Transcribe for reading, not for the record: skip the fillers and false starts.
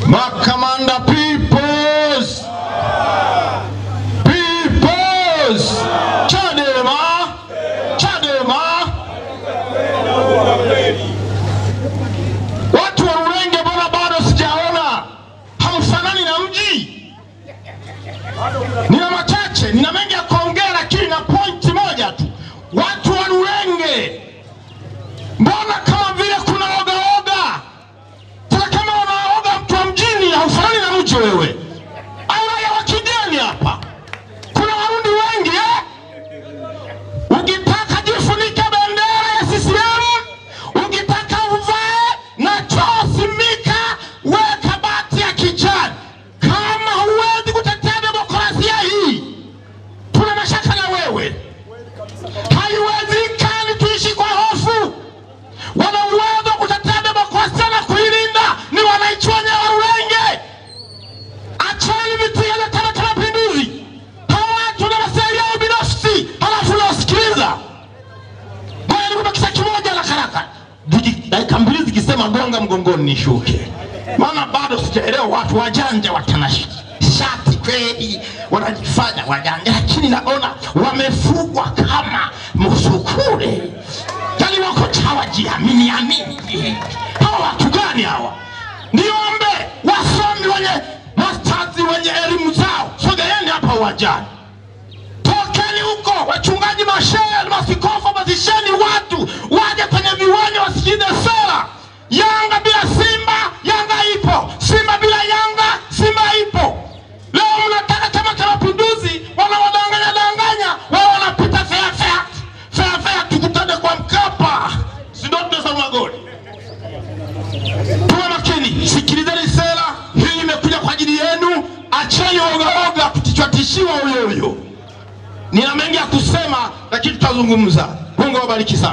Makamanda peoples. Chadema. Watu wa Rulenge bwana bado sijaona. Hamfanani na mji. Nina machache, nina mengi ya kuongea lakini na pointi moja tu. Watu wa Rulenge mbona kama vile kuna oga. Sasa kama unaoga mtu wa mjini haufanani na mji wewe. Au raia wa kigeni hapa. Kuna Warundi wengi Ukitaka jifunike bendera ya CCM, ukitaka uvae na chosimika weka bati ya kijani. Kama huwezi kutetea demokrasia hii, tuna mashaka na wewe. Haiwezekani tuishi kwa hofu. Wana uwezo kutetea demokrasia na kuilinda ni wananchi wenye wa Rulenge. Acheni vitia vya Chama cha Mapinduzi. Hawa watu na maslahi yao binafsi, halafu unawasikiliza. Bwana ni kubakisha kimoja la karaka. Dakika mbili zikisema gonga mgongoni nishuke. Maana bado sijaelewa watu wajanja watanashati kweli wanajifanya wajanja, lakini naona wamefugwa kama msukule. Yaani wako hawajiamini. Hawa watu gani hawa? Niombe wasomi wenye masters wenye elimu zao, sogeeni hapa uwanjani. Tokeni huko wachungaji, mashehe, masikofu, bazisheni watu waje kwenye viwanja wasikize sera. Yanga bila Simba, Yanga ipo. Simba bila Yanga, Simba ipo. Leo mnataka Chama cha Mapinduzi wanawadanganya, wao wanapita fair tukutane kwa Mkapa. Sidoto za magoli. Tuwe makini, sikilizeni sera. Hii imekuja kwa ajili yenu. Acheni oga kutichwatishiwa huyo. Nina mengi ya kusema lakini tutazungumza. Mungu awabariki sana.